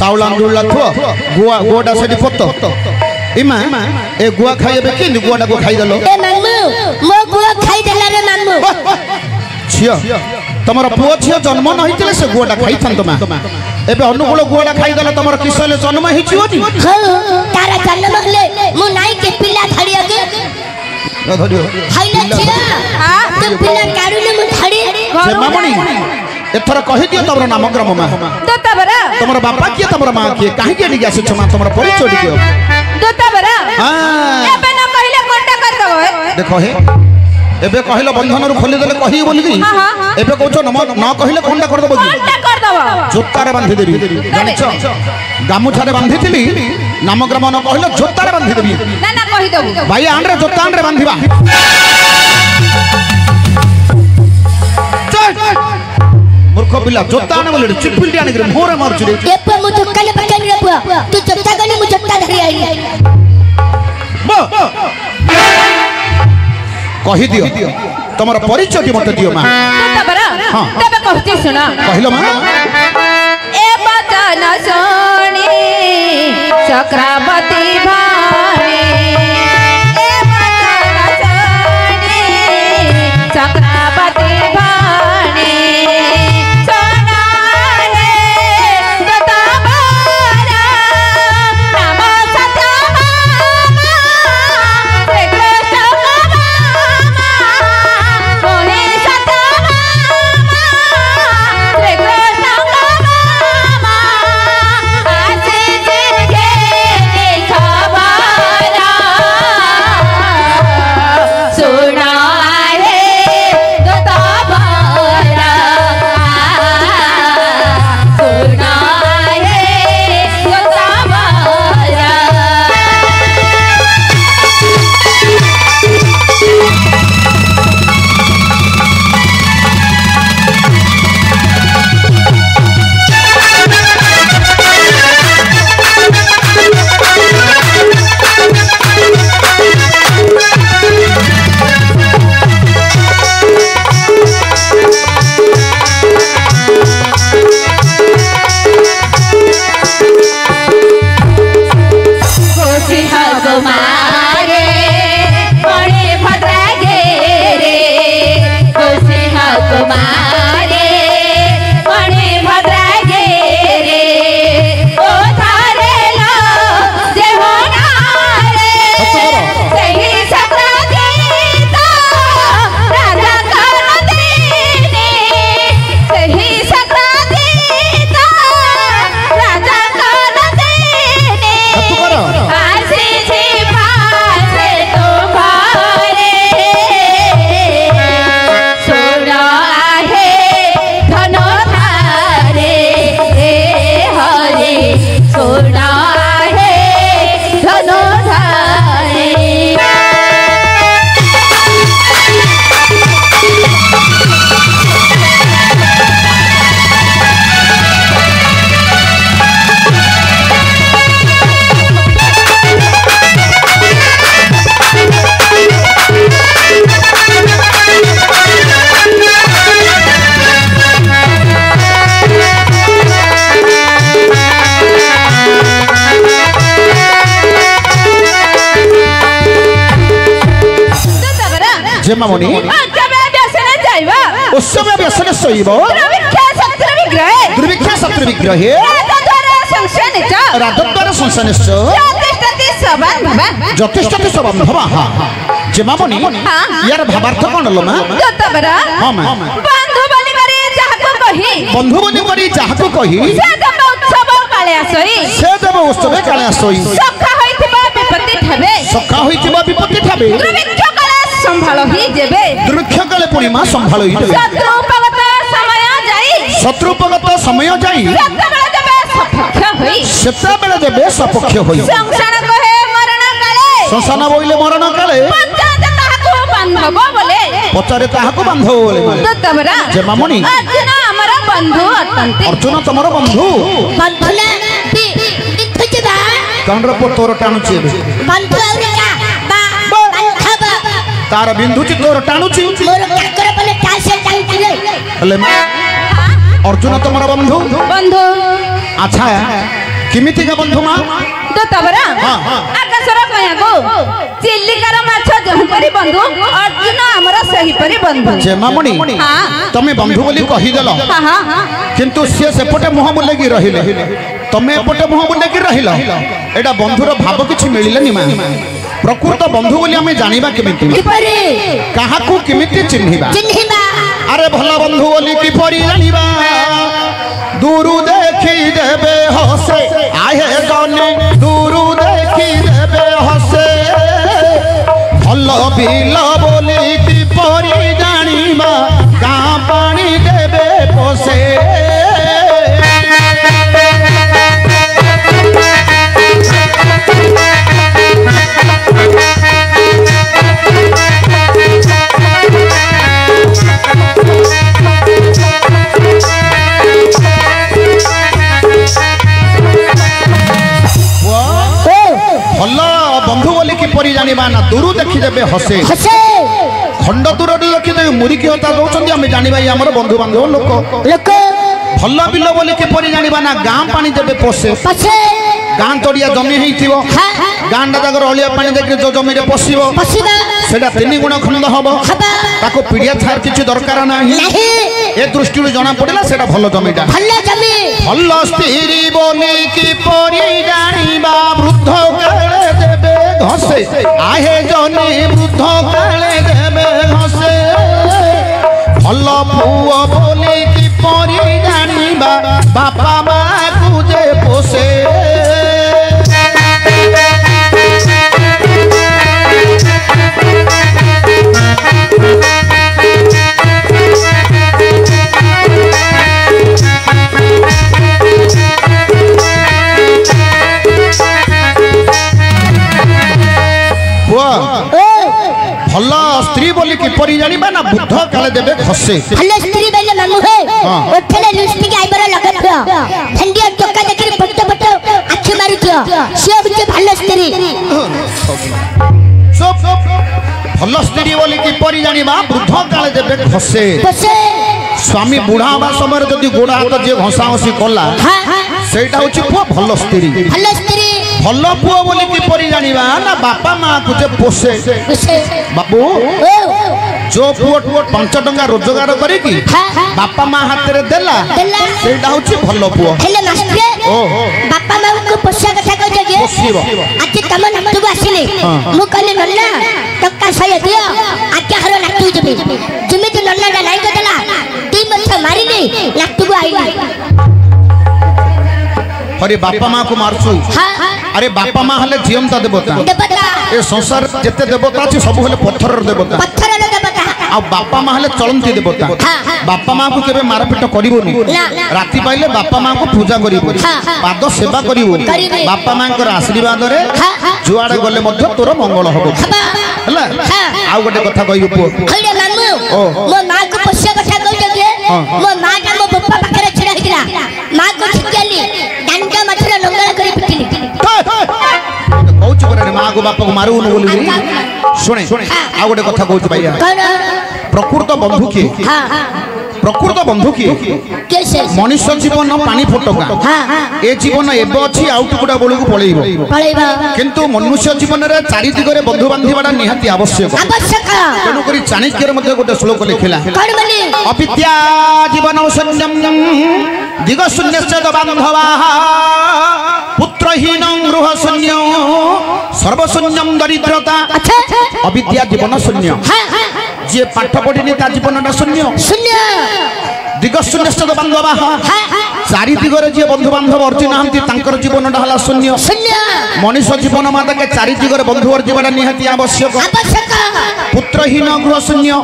चाउल आंदुला थो गुआ गोडा से पत्तो इमा ए गुआ खाइबे कि गुआडा को खाइ दलो ए मामू मो गुआ खाइ देला रे मामू छियो तमर पुओ छियो जन्म न हितले से गुआडा खाइ थन तमा एबे अनुकूल गुआडा खाइ दला तमर किसले जन्म हिचियो नी हो तारा जन्म हले मु नाई के पिला धरिया के धरियो हाइला छिया हां तो पिला कारुले मु धरि जे मामणी एथर कहि दियो तमरो नाम ग्राम मा दोता बरा तमर बापा के तमर मां के काहे के निगा से छमा तमर परिचय दियो दोता बरा हां एबे न कहिले कोनटा कर दबो देखो हे एबे कहिलो बंधन रु खोली देले कहि बोली की एबे कहछो न कहिले कोनटा कर दबो कोनटा कर दबो जोतारे बांधी देबी जानिछ गामुछारे बांधीथिली नाम ग्राम न कहिलो जोतारे बांधी देबी ना ना कहि दबो भाई आंड्रे जोता आंड्रे बांधीबा मूर्ख पिला जोता आने बोले चिपिलटी आने करे मोरे मारछु रे एपे मु तो कले पकन रे बुआ तू जोता गनी मु जोता धरि आई कहि दियो तमर परिचय दी मते दियो मा दोता बरा तबे कहती सुना कहिलो मा ए बचन सोनी चक्रवर्ती भानी ए बचन सोनी चक्रवर्ती भानी सोना रे दोता बरा नाम सत्य मामा श्री कृष्ण मामा मोहि सत्य मामा श्री कृष्ण मामा आसे जिनके देखवारा सुना रे दोता बरा सुना रे दोता बरा खुशी हकुमारे बड़े भद्रा घेरे खुशी हकुमारे बड़े भद्रा घेरे ओ थारे लो जे होनारे सही सकरा गीता राजा कर देने सही सकरा गीता राजा कर देने आसे जे पासे तुम्हारे सोना है धनो धारे हरे सोना है धनो धारे दोता बरा जे मामणी जबे व्यसने जाइबा उस समय व्यसन सईबो दुर्भिक्ष शत्रु विग्रह दुर्भिक्ष शत्रु विग्रह राजद्वार संशयनिच राजद्वार संसानिश्च प्रतिष्ठति सबान्धवा যথেষ্টতে সবান্ধবা হা যে মামনি ইয়ার ভাবার্থ কোন লো মা दोता बरा हां मা बंधु बलि करी जाहको कही বন্ধু বলি করি যাহাকু কহি से देव उत्सव काले आसई সে দেব উৎসবে কালে আসই सखा होइथिबा विपत्ति ठबे সখা হইতিবা বিপত্তি ঠাবে दुर्भिक्ष काले संभाळ ही जेबे দুর্ভিক্ষ কালে পূর্ণিমা সম্ভালই দেবে शत्रु उपगत समय जाई শত্রুপগত সময় যাই सतबेळ देबे सपक्ष होई সেতেবেলে দেবে সপক্ষ হই संसार कहे मरण काले শ্মশান বইলে মরণ কালে पंचायत ताहाको बांधब बोले পচারে তাহাকু বান্ধব বলে মানে दोता बरा যে মামনি अर्जुन हमर बंधु अटंती অর্জুন তোমার বন্ধু बंधुला बिथुच बा কান্ডর পো তোর টাণুছি ଏବେ बंधु औरिका बा बंधब তার বিন্ধুচি তোর টাণুছি मोर काकर पले कासे जाउतिले ହେଲେ ଅର୍ଜୁନ তোমার বন্ধু बंधु আচ্ছা किमितिका बंधु मा तो तबरा हाँ, हाँ। आकाशर कहको चिल्लिकार माछ जहुपरी बंधु अर्जुन हमरा सही परी बंधु जेमामणि हाँ तमे बंधु बोली कहि देलो हाँ हाँ हाँ किंतु से सेपटे मुह बुलेगी रहिले तमे एपटे मुह बुलेगी रहिला एडा बंधुर भाव किछि मिलिलानि मा प्रकृत बंधु बोली हमें जानिबा केमिति किपरि काहाकू केमिति चिन्हिबा चिन्हिबा अरे भला बंधु बोली किपरि जानिबा दूरु देखि देबे हसे आहे गने दूरु देखि देबे हसे भल बिल बोली किपरि जानिबा गाँ पानी देबे पोसे भल बंधु बोली किपरि जानिबा ना दूरु देखि देबे हसे हसे खंड दूर देखि देबे मुरिकी हता दउछन्ती हमें जानिबा ई हमर बंधु बांधव लोक लोक भल बिल बोली किपरि जानिबा ना गाँ पानी देबे पोसे पछे गाँ तड़िया जमी हेइथिबो हाँ हाँ गाँ दागर अलिया पानी देखि जो जमी रे पसिबो पछिबा सेटा 3 गुण खंड हबो हबा ताको पीड़िया छार किछि दरकार नाही नहीं ए दृष्टि जना पड़िला सेटा भल जमीटा भल्ला जमी भल स्त्री बोली किपरि जानिबा वृद्ध काले देबे घसे आहे जने वृद्ध काले देबे घसे भल पुओ बोली किपरि जानिबा बापा माँ को जे पोसे भल स्त्री बोली किपरि जानिबा ना बुद्ध काले देबे खसे भल्ला स्त्री बेले मामू है हाँ। ओठले लिपस्टिक आइबर लगथियो ठंडिया टोका देखि पट्ट पट्ट आखि मारुथियो से बिचे भल्ला स्त्री चुप भल स्त्री बोली किपरि जानिबा वृद्ध काले देबे खसे पछे स्वामी बुढ़ा हवा समय जदि गोड़ हाथ जे घसा घसी कला हाँ हाँ सेटा होछि पुओ भल स्त्री भल्ला स्त्री भल पुओ बोली किपरि जानिबा ना बापा माँ को जे पोसे पछे बाबू ओ जो पुओ 5 टंका रोजगार करे कि हाँ हाँ बापा माँ हाथ रे देला देला सेटा होछि भल पुओ हेले मास्टर ओहो बापा माँ को पोषा कथा कहजो जे पोषिबो आज तम नाटू आसिले हाँ। मु कहले नल्ला टक्का सय दियो आज हर नाटू जबे जिमिति नल्ला डा लाइन देला ती मथ मारिले नाटू आइले अरे बापा माँ को मारसु हाँ हाँ अरे बापा माँ हले जीवंता देवता देवता ए संसार जेते देवता अछि सब हले पत्थर देवता पत्थर रे देवता आ बापा माँ हले चलंती देवता हाँ, हाँ। बापा माँ को केबे मारपिट करिवोनी ना, ना। राति पाइले बापा माँ को पूजा करिवो हाँ, हाँ। पाद सेवा करिवो करिवे। बापा माँ को आशीर्वाद रे हाँ, हाँ। जुआड़े गले मध्य तोर मंगल हबो हबा हला हाँ। आ गोटे कथा कहियो पुओ हइले मामू ओ। मो मां को पोषा कथा कहजो जे हाँ, हाँ। मो मां का मो पप्पा पाखरे छिड़ा हिला मां को छिकेली डांडा मथरा लंगड़ा करी पिटिली कहूच करे माँ को बापा को मारू न बोली सुने आ गोटे कथा कहूच भैया कौन प्रकृत बंधु की हाँ हाँ प्रकृत बंधु की कैसे मनुष्य जीवन पानी फटका हाँ हाँ ए जीवन एबे अछि आउट गुडा बेलू पळेइबो पळेबा किंतु मनुष्य जीवन रे चारि दिगरे बंधु बांधिबाडा निहाती आवश्यक आवश्यक तेणु करी चाणक्यर मध्ये गोटे श्लोक लिखिला कौन बोली अविद्या जीवन शून्यम दिग शून्यस्य बांधवा पुत्रहीन गृह शून्य सर्वशून्यम दरिद्रता अच्छा अविद्या जीवन शून्य हाँ हाँ जे पाठ पढ़िनी ता जीवनटा शून्य शून्य दिग शून्यस्य बांधवा हाँ हाँ चारि दिगरे जे बंधु बांधव अर्जी नाहंती तांकर जीवनटा हला शून्य शून्य मनुष्य जीवन माता चारि दिगरे बंधु अर्जीवाटा निहाती आवश्यक आवश्यक पुत्रहीन गृह शून्य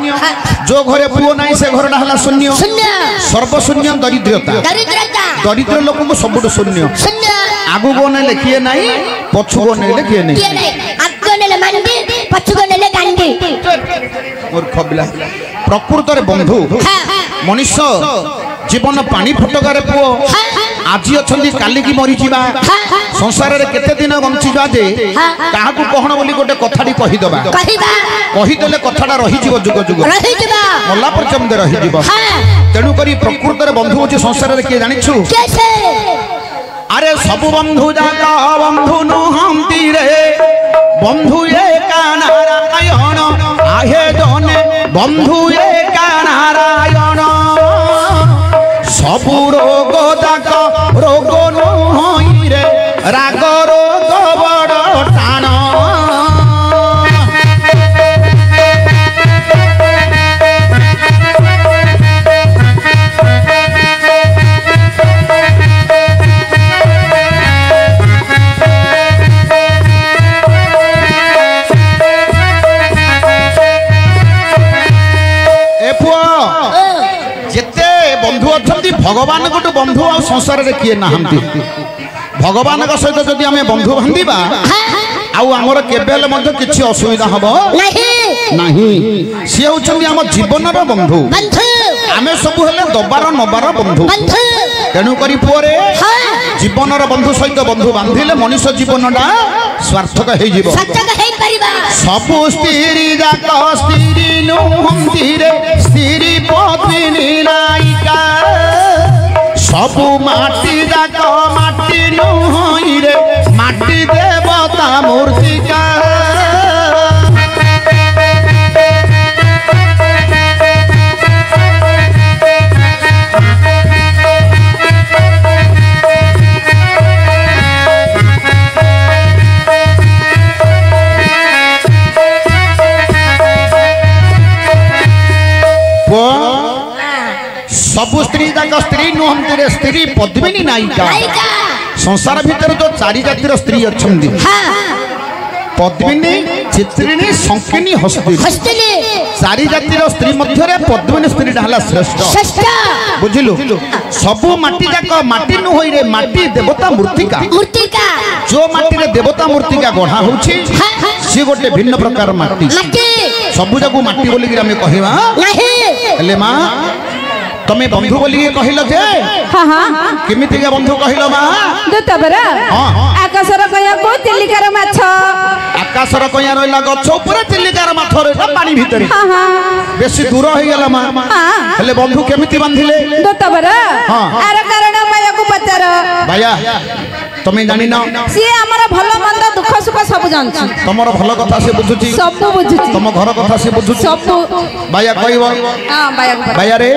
जो घरे पुओ नाही से घरटा हला शून्य शून्य सर्वशून्य दरिद्रता दरिद्रता दरिद्र लोक को सबुठ शून्य शून्य आगु गो नेले किए नाही पछु गो नेले किए किए नाही नहीं आगो नेले मंडी पछु नेले गांडी मूर्ख बिला प्रकृत रे बंधु हाँ हाँ मनुष्य जीवन पानी फटकारे पुओ हाँ हाँ आज अछंती काली की मरी जीवा हाँ हाँ संसार रे केते दिन बंचिबा जे काहाकू कहण बोली गोटे कथाडी कहि दबा कहिबा कहि देले कथाडा रहि जीव जुग जुग रही जबा मल्ला पर्यंत रहि जीव हाँ तेणु करी प्रकृत रे बंधु होची संसार रे के जानिछु कैसे আরে সবু বন্ধু যাক বন্ধু নুহন্তি রে বন্ধু একা নারায়ণ আহে জনে বন্ধু একা নারায়ণ সবু রোগ যাক রোগ নুহই রে রাগ রোগ বড় টাণ भगवान गोटे बंधु आ संसार रे किए नाहंती भगवान का सहित जदि आमे बंधु बांधिबा आउ हमर केबेले मध्ये किछि असुविधा हबो नाही सी होचंदी हम जीवन रो बंधु आमे सब हेले दबार नबार बंधु तेनु करी पुरे जीवन रो बंधु सहित बंधु बांधिले मनुष्य जीवनटा स्वार्थक हे जीव सार्थक हे परिबा सब स्त्री जाक स्त्री नुहंती रे स्त्री पत्नी नायिका सब माटी जाक माटी नुहई रे माटी देवता मूर्तिका सब स्त्री जाक स्त्री नुहंती रे स्त्री पद्मिनी नायिका संसार भीतर जो चारि जातिर स्त्री अछंदी पद्मिनी चित्रिणी शंकिनी हस्तिनी चारि जातिर स्त्री मध्य रे पद्मिनी स्त्री ढाला श्रेष्ठ बुझिलु सब माटी जाक माटी नुहई रे माटी देवता मूर्तिका जो माटी रे देवता मूर्तिका गढ़ा होछि सी गोटे भिन्न प्रकार माटी सब जाक माटी बोली कि हमें कहिबा हेले मां तमे बंधु बोली कहिल जे हां हां केमिति के बंधु कहिल मा दुतबरा हां आकाशर कया को चिल्लिकार माछ आकाशर कया रहला गछ ऊपर चिल्लिकार माछ रहला पानी भितरे हां हां बेसी दूर होई गेला मा हेले बंधु केमिति बांधिले दुतबरा हां आर कारण माया को पचार भाया तमे जानि न सी हमर भलो मंद दुख सुख सब जानछि तमरो भलो कथा से बुझुची सब बुझुची तम घर कथा से बुझुची सब भाया कहबो हां भाया रे